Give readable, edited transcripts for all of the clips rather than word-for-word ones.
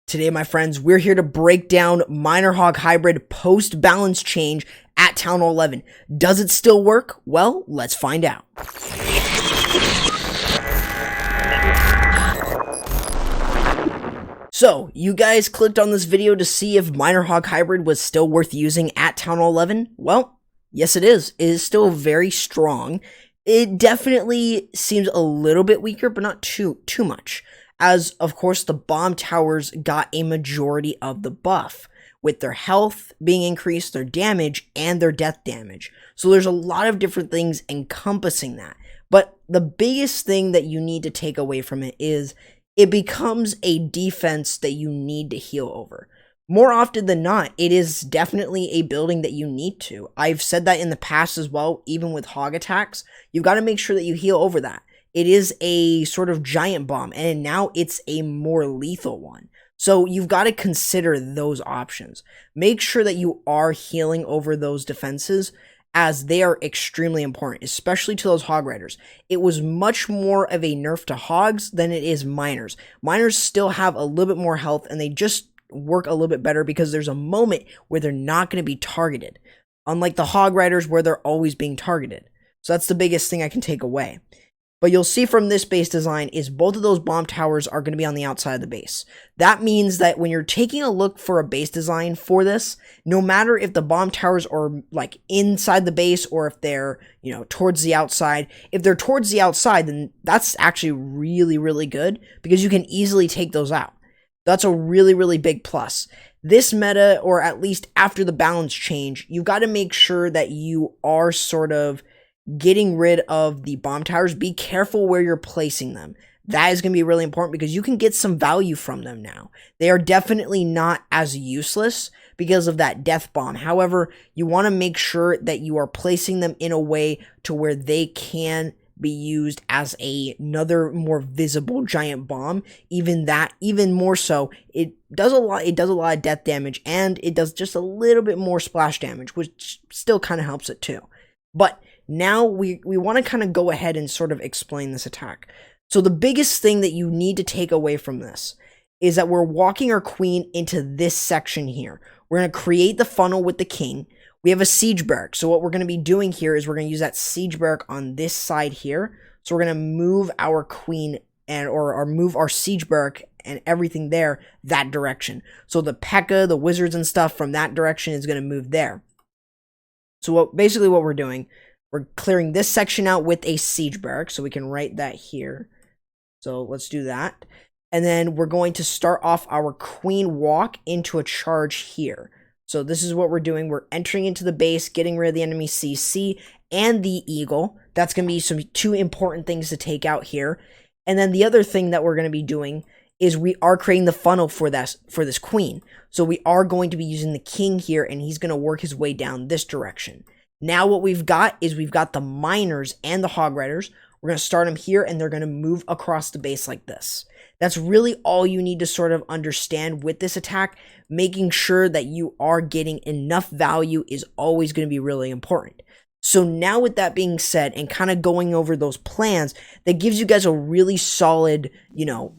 Today, my friends, we're here to break down Miner Hog Hybrid post-balance change at Town Hall 11. Does it still work? Well, let's find out. So, you guys clicked on this video to see if Miner Hog Hybrid was still worth using at Town Hall 11? Well, yes it is. It is still very strong. It definitely seems a little bit weaker, but not too much. As, of course, the bomb towers got a majority of the buff, with their health being increased, their damage, and their death damage. So there's a lot of different things encompassing that. But the biggest thing that you need to take away from it is it becomes a defense that you need to heal over. More often than not, it is definitely a building that you need to. I've said that in the past as well, even with hog attacks. You've got to make sure that you heal over that. It is a sort of giant bomb, and now it's a more lethal one. So you've got to consider those options. Make sure that you are healing over those defenses, as they are extremely important, especially to those hog riders. It was much more of a nerf to hogs than it is miners. Miners still have a little bit more health, and they just work a little bit better because there's a moment where they're not going to be targeted, unlike the hog riders where they're always being targeted. So that's the biggest thing I can take away. But you'll see from this base design is both of those bomb towers are going to be on the outside of the base. That means that when you're taking a look for a base design for this, no matter if the bomb towers are like inside the base or if they're, towards the outside, if they're towards the outside, then that's actually really, really good because you can easily take those out. That's a really, really big plus. This meta, or at least after the balance change, you've got to make sure that you are sort of getting rid of the bomb towers. Be careful where you're placing them. That is going to be really important because you can get some value from them now. They are definitely not as useless because of that death bomb. However, you want to make sure that you are placing them in a way to where they can be used as another more visible giant bomb. Even more so, it does a lot of death damage, and it does just a little bit more splash damage, which still kind of helps it too. But now we want to kind of go ahead and sort of explain this attack. So the biggest thing that you need to take away from this is that we're walking our queen into this section here. We're going to create the funnel with the king. We have a siege barrack. So what we're going to be doing here is we're going to use that siege barrack on this side here. So we're going to move our queen or move our siege barrack and everything there that direction. So the Mecha, the wizards and stuff from that direction is going to move there. So basically what we're doing, we're clearing this section out with a siege barrack, so we can write that here. So let's do that. And then we're going to start off our queen walk into a charge here. So this is what we're doing. We're entering into the base, getting rid of the enemy CC and the eagle. That's going to be two important things to take out here. And then the other thing that we're going to be doing is we are creating the funnel for this queen. So we are going to be using the king here, and he's going to work his way down this direction. Now what we've got is we've got the miners and the hog riders. We're going to start them here, and they're going to move across the base like this. That's really all you need to sort of understand with this attack. Making sure that you are getting enough value is always going to be really important. So now with that being said, and kind of going over those plans, that gives you guys a really solid,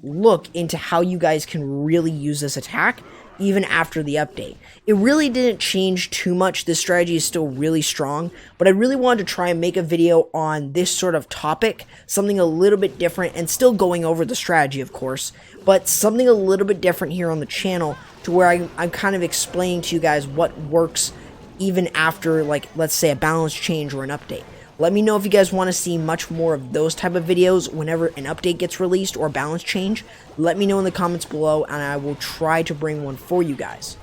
look into how you guys can really use this attack even after the update. It really didn't change too much. This strategy is still really strong, but I really wanted to try and make a video on this sort of topic, something a little bit different, and still going over the strategy, of course, but something a little bit different here on the channel to where I'm kind of explaining to you guys what works even after, like, let's say a balance change or an update. Let me know if you guys want to see much more of those type of videos whenever an update gets released or a balance change. Let me know in the comments below, and I will try to bring one for you guys.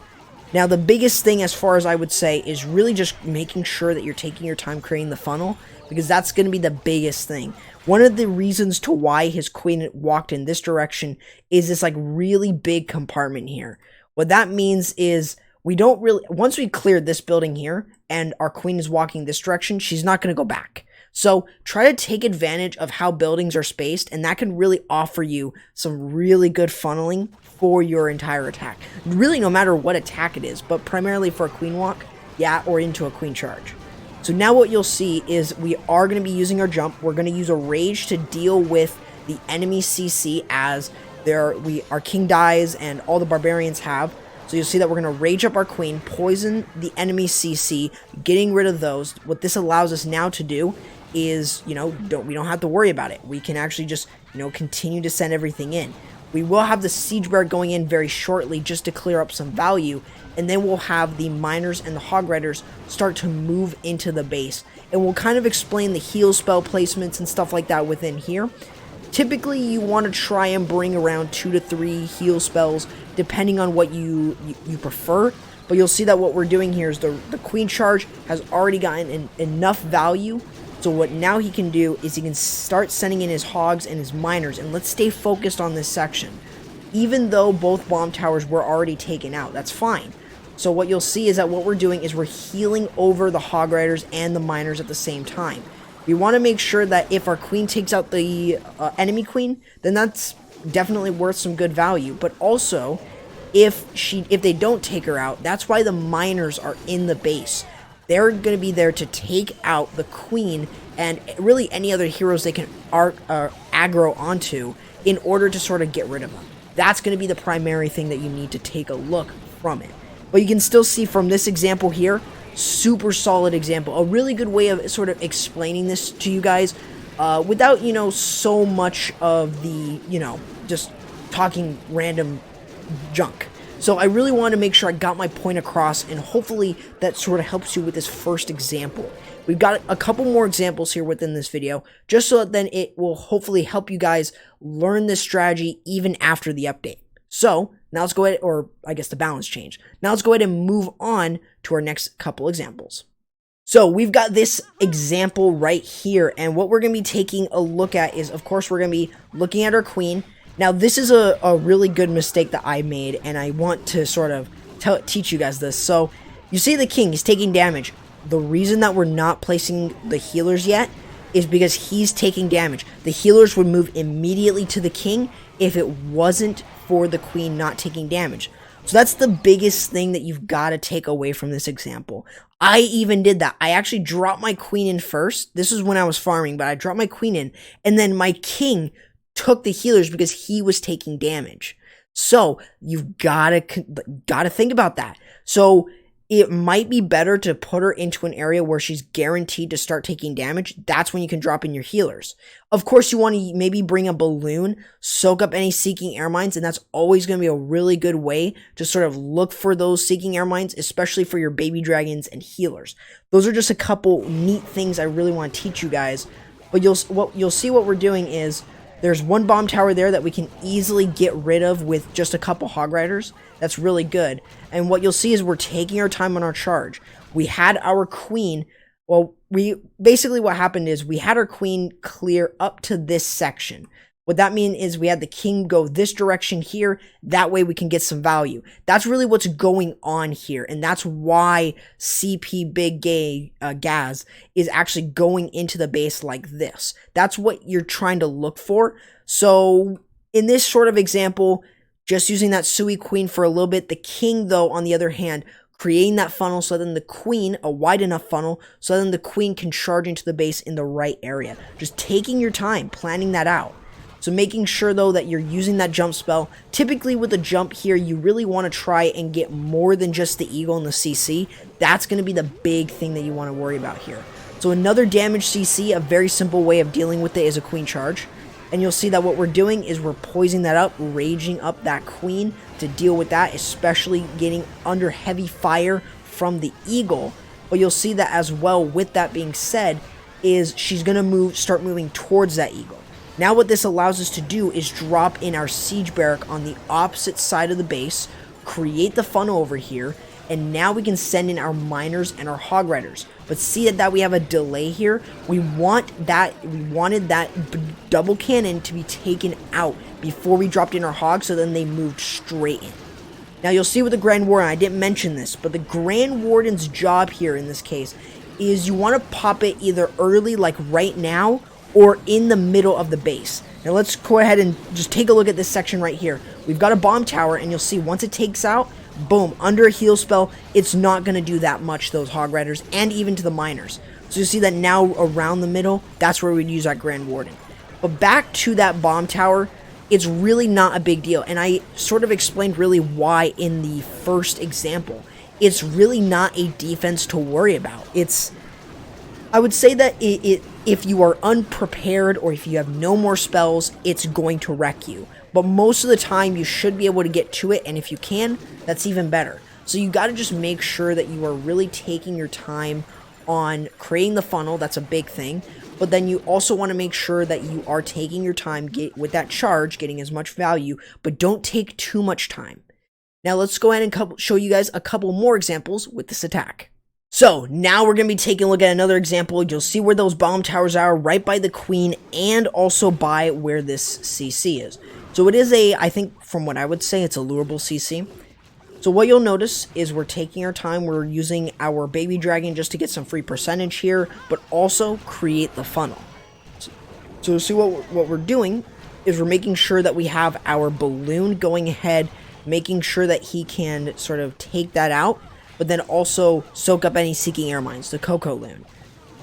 Now, the biggest thing, as far as I would say, is really just making sure that you're taking your time creating the funnel, because that's going to be the biggest thing. One of the reasons to why his queen walked in this direction is this like really big compartment here. What that means is once we cleared this building here and our queen is walking this direction, she's not going to go back. So try to take advantage of how buildings are spaced, and that can really offer you some really good funneling for your entire attack. Really, no matter what attack it is, but primarily for a queen walk, or into a queen charge. So now what you'll see is we are going to be using our jump. We're going to use a rage to deal with the enemy CC as our king dies and all the barbarians have. So you'll see that we're going to rage up our queen, poison the enemy CC, getting rid of those. What this allows us now to do is, we don't have to worry about it. We can actually just, continue to send everything in. We will have the siege bear going in very shortly just to clear up some value, and then we'll have the miners and the hog riders start to move into the base. And we'll kind of explain the heal spell placements and stuff like that within here. Typically, you want to try and bring around 2 to 3 heal spells, depending on what you prefer. But you'll see that what we're doing here is the queen charge has already gotten enough value. So what now he can do is he can start sending in his hogs and his miners. And let's stay focused on this section. Even though both bomb towers were already taken out, that's fine. So what you'll see is that what we're doing is we're healing over the hog riders and the miners at the same time. We want to make sure that if our queen takes out the enemy queen, then that's definitely worth some good value. But also, if they don't take her out, that's why the miners are in the base. They're going to be there to take out the queen and really any other heroes they can aggro onto in order to sort of get rid of them. That's going to be the primary thing that you need to take a look from it. But you can still see from this example here, super solid example, a really good way of sort of explaining this to you guys without, so much of the, just talking random junk. So I really want to make sure I got my point across, and hopefully that sort of helps you with this first example. We've got a couple more examples here within this video, just so that then it will hopefully help you guys learn this strategy even after the update. So now let's go ahead, or I guess the balance change. Now let's go ahead and move on to our next couple examples. So we've got this example right here, and what we're going to be taking a look at is, of course, we're going to be looking at our queen. Now this is a really good mistake that I made, and I want to sort of teach you guys this. So you see the king, he's taking damage. The reason that we're not placing the healers yet is because he's taking damage. The healers would move immediately to the king if it wasn't for the queen not taking damage. So that's the biggest thing that you've got to take away from this example. I even did that. I actually dropped my queen in first. This is when I was farming, but I dropped my queen in, and then my king took the healers because he was taking damage. So you've gotta think about that. So it might be better to put her into an area where she's guaranteed to start taking damage. That's when you can drop in your healers. Of course, you want to maybe bring a balloon, soak up any seeking air mines, and that's always going to be a really good way to sort of look for those seeking air mines, especially for your baby dragons and healers. Those are just a couple neat things I really want to teach you guys. But you'll see what we're doing is there's one bomb tower there that we can easily get rid of with just a couple hog riders. That's really good. And what you'll see is we're taking our time on our charge. We had our queen, what happened is we had our queen clear up to this section. What that means is we had the king go this direction here. That way we can get some value. That's really what's going on here. And that's why CP Big Gay Gaz is actually going into the base like this. That's what you're trying to look for. So in this sort of example, just using that Sui queen for a little bit, the king though, on the other hand, creating that funnel so then the queen, a wide enough funnel, so then the queen can charge into the base in the right area. Just taking your time, planning that out. So making sure though that you're using that jump spell. Typically with the jump here, you really want to try and get more than just the eagle and the CC. That's going to be the big thing that you want to worry about here. So another damage CC, a very simple way of dealing with it is a queen charge. And you'll see that what we're doing is we're poisoning that up, raging up that queen to deal with that, especially getting under heavy fire from the eagle. But you'll see that as well, with that being said, is she's going to start moving towards that eagle. Now what this allows us to do is drop in our siege barrack on the opposite side of the base, create the funnel over here, and now we can send in our miners and our hog riders. But see that we have a delay here. We wanted that double cannon to be taken out before we dropped in our hogs, so then they moved straight in. Now you'll see with the Grand Warden, I didn't mention this, but the Grand Warden's job here in this case is you want to pop it either early, like right now, or in the middle of the base. Now let's go ahead and just take a look at this section right here. We've got a bomb tower, and you'll see once it takes out, boom, under a heal spell, it's not going to do that much to those hog riders and even to the miners. So you see that now around the middle, that's where we'd use our Grand Warden. But back to that bomb tower, it's really not a big deal. And I sort of explained really why in the first example. It's really not a defense to worry about. I would say that if you are unprepared or if you have no more spells, it's going to wreck you. But most of the time, you should be able to get to it, and if you can, that's even better. So you got to just make sure that you are really taking your time on creating the funnel. That's a big thing. But then you also want to make sure that you are taking your time with that charge, getting as much value, but don't take too much time. Now let's go ahead and show you guys a couple more examples with this attack. So now we're going to be taking a look at another example. You'll see where those bomb towers are, right by the queen, and also by where this CC is. So it is I think from what I would say, it's a lurable CC. So what you'll notice is we're taking our time. We're using our baby dragon just to get some free percentage here, but also create the funnel. So see what we're doing is we're making sure that we have our balloon going ahead, making sure that he can sort of take that out, but then also soak up any seeking air mines, the Coco Loon.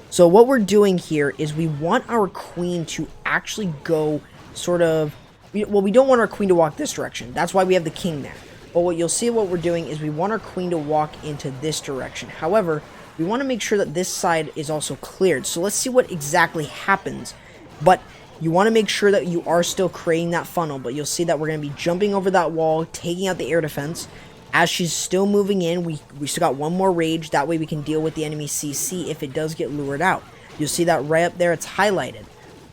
So what we're doing here is we want our queen to actually go sort of, well, we don't want our queen to walk this direction. That's why we have the king there. But what you'll see what we're doing is we want our queen to walk into this direction. However, we want to make sure that this side is also cleared. So let's see what exactly happens. But you want to make sure that you are still creating that funnel. But you'll see that we're going to be jumping over that wall, taking out the air defense. As she's still moving in, we still got one more rage. That way we can deal with the enemy CC if it does get lured out. You'll see that right up there, it's highlighted.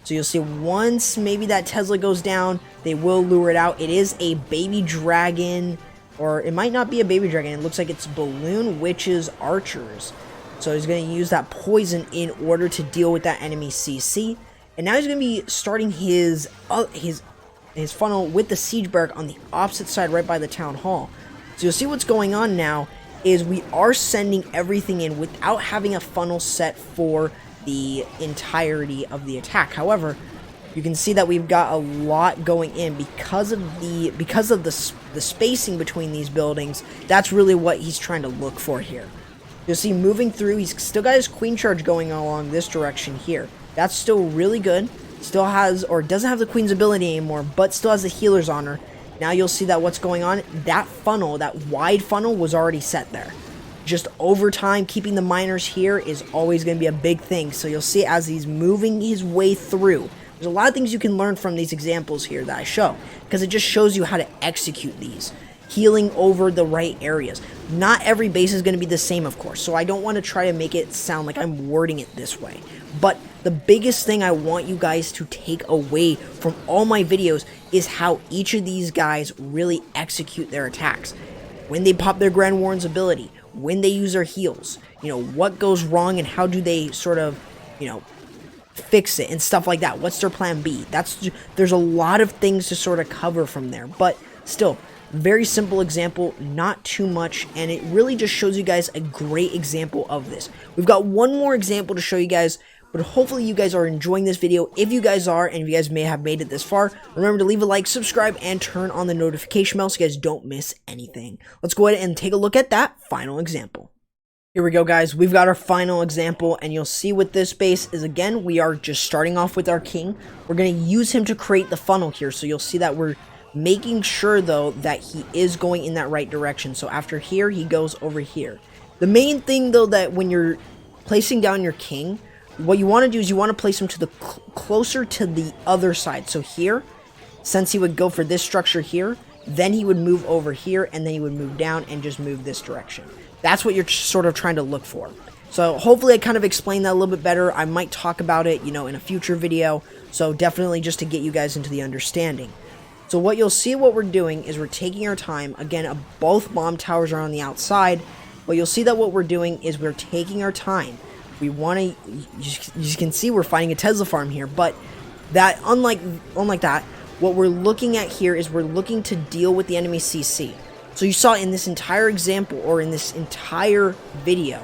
So you'll see once maybe that Tesla goes down, they will lure it out. It is a baby dragon, or it might not be a baby dragon. It looks like it's balloon witches archers. So he's going to use that poison in order to deal with that enemy CC. And now he's going to be starting his funnel with the siege barrack on the opposite side right by the town hall. So you'll see what's going on now is we are sending everything in without having a funnel set for the entirety of the attack. However, you can see that we've got a lot going in because of the spacing between these buildings. That's really what he's trying to look for here. You'll see moving through, he's still got his queen charge going along this direction here. That's still really good. Still has, or doesn't have the queen's ability anymore, but still has the healer's honor. Now you'll see that what's going on, that funnel, that wide funnel was already set there. Just over time, keeping the miners here is always going to be a big thing. So you'll see as he's moving his way through, there's a lot of things you can learn from these examples here that I show, because it just shows you how to execute these, healing over the right areas. Not every base is going to be the same, of course, so I don't want to try to make it sound like I'm wording it this way. But the biggest thing I want you guys to take away from all my videos is how each of these guys really execute their attacks. When they pop their Grand Warden's ability, when they use their heals, what goes wrong and how do they sort of, fix it and stuff like that. What's their plan B? There's a lot of things to sort of cover from there, but still, very simple example, not too much, and it really just shows you guys a great example of this. We've got one more example to show you guys, but hopefully you guys are enjoying this video. If you guys are, and if you guys may have made it this far, remember to leave a like, subscribe, and turn on the notification bell so you guys don't miss anything. Let's go ahead and take a look at that final example. Here we go, guys. We've got our final example, and you'll see with this base is, again, we are just starting off with our king. We're going to use him to create the funnel here, so you'll see that we're making sure, though, that he is going in that right direction. So after here, he goes over here. The main thing, though, that when you're placing down your king, what you want to do is you want to place him to the closer to the other side. So here, since he would go for this structure here, then he would move over here, and then he would move down and just move this direction. That's what you're sort of trying to look for. So hopefully I kind of explained that a little bit better. I might talk about it, in a future video. So definitely just to get you guys into the understanding. So what you'll see what we're doing is we're taking our time. Again, both bomb towers are on the outside. But you'll see that what we're doing is we're taking our time. We want to, you can see we're finding a Tesla farm here. But that, unlike that, what we're looking at here is we're looking to deal with the enemy CC. So you saw in this entire example, or in this entire video,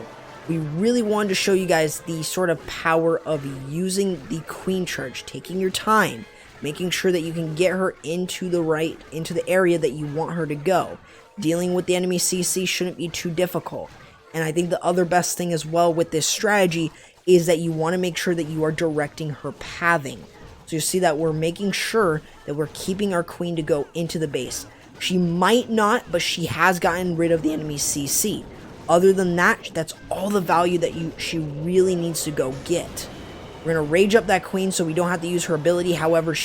we really wanted to show you guys the sort of power of using the queen charge, taking your time, making sure that you can get her into the area that you want her to go. Dealing with the enemy CC shouldn't be too difficult. And I think the other best thing as well with this strategy is that you want to make sure that you are directing her pathing. So you see that we're making sure that we're keeping our queen to go into the base. She might not, but she has gotten rid of the enemy's CC. Other than that, that's all the value that she really needs to go get. We're going to rage up that queen so we don't have to use her ability. However,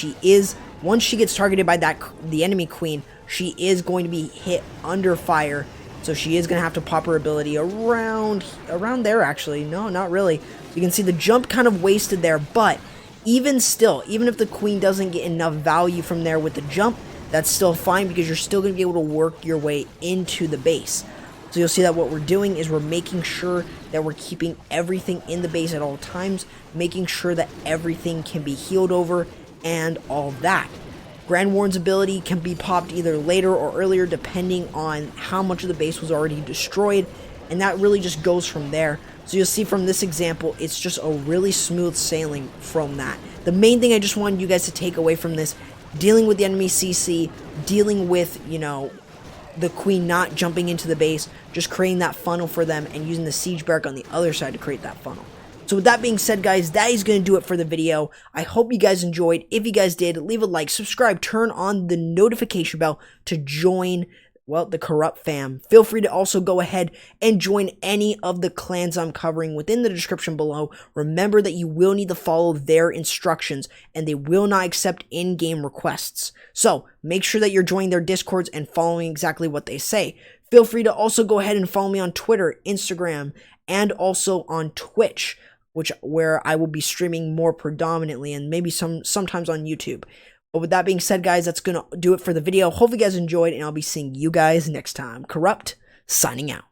once she gets targeted by the enemy queen, she is going to be hit under fire. So she is going to have to pop her ability around there, actually. No, not really. You can see the jump kind of wasted there, but even still, even if the queen doesn't get enough value from there with the jump, that's still fine because you're still going to be able to work your way into the base. So you'll see that what we're doing is we're making sure that we're keeping everything in the base at all times, making sure that everything can be healed over and all that. Grand Warden's ability can be popped either later or earlier depending on how much of the base was already destroyed, and that really just goes from there. So you'll see from this example, it's just a really smooth sailing from that. The main thing I just wanted you guys to take away from this, dealing with the enemy CC, dealing with, the queen not jumping into the base, just creating that funnel for them and using the siege barrack on the other side to create that funnel. So with that being said, guys, that is going to do it for the video. I hope you guys enjoyed. If you guys did, leave a like, subscribe, turn on the notification bell to join, well, the Corrupt fam. Feel free to also go ahead and join any of the clans I'm covering within the description below. Remember that you will need to follow their instructions and they will not accept in-game requests. So make sure that you're joining their discords and following exactly what they say. Feel free to also go ahead and follow me on Twitter, Instagram, and also on Twitch, where I will be streaming more predominantly, and maybe sometimes on YouTube. But with that being said, guys, that's going to do it for the video. Hope you guys enjoyed, and I'll be seeing you guys next time. Corrupt, signing out.